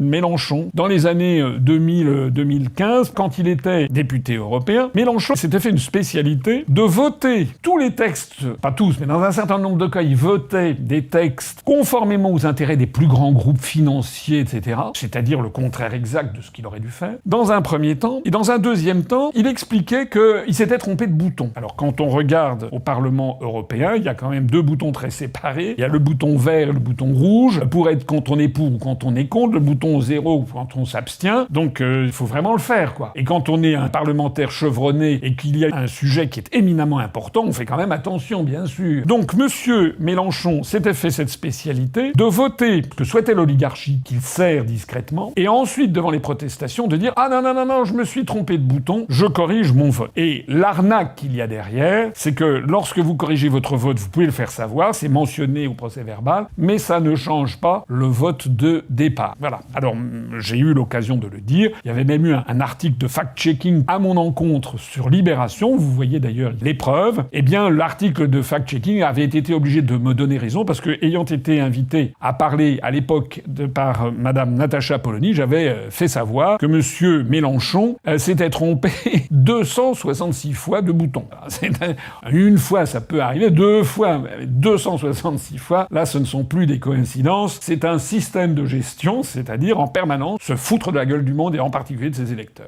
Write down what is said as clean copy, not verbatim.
Mélenchon, dans les années 2000-2015, quand il était député européen, Mélenchon s'était fait une spécialité de voter tous les textes, pas tous, mais dans un certain nombre de cas, il votait des textes conformément aux intérêts des plus grands groupes financiers, etc., c'est-à-dire le contraire exact de ce qu'il aurait dû faire, dans un premier temps. Et dans un deuxième temps, il expliquait qu'il s'était trompé de bouton. Alors quand on regarde au Parlement européen, il y a quand même deux boutons très séparés. Il y a le bouton vert et le bouton rouge, pour être quand on est pour ou quand on est contre, le bouton 0 quand on s'abstient, donc il faut vraiment le faire, quoi. Et quand on est un parlementaire chevronné et qu'il y a un sujet qui est éminemment important, on fait quand même attention, bien sûr. Donc monsieur Mélenchon s'était fait cette spécialité de voter ce que souhaitait l'oligarchie, qu'il sert discrètement, et ensuite, devant les protestations, de dire « Ah non, non, non, non, je me suis trompé de bouton, je corrige mon vote ». Et l'arnaque qu'il y a derrière, c'est que lorsque vous corrigez votre vote, vous pouvez le faire savoir, c'est mentionné au procès-verbal, mais ça ne change pas le vote de départ. Voilà. Alors, j'ai eu l'occasion de le dire. Il y avait même eu un article de fact-checking à mon encontre sur Libération. Vous voyez d'ailleurs les preuves. Eh bien, l'article de fact-checking avait été obligé de me donner raison parce que, ayant été invité à parler à l'époque par Madame Natacha Polony, j'avais fait savoir que Monsieur Mélenchon s'était trompé 266 fois de bouton. Une fois, ça peut arriver. Deux fois, 266 fois. Là, ce ne sont plus des coïncidences. C'est un système de gestion, c'est-à-dire en permanence se foutre de la gueule du monde et en particulier de ses électeurs.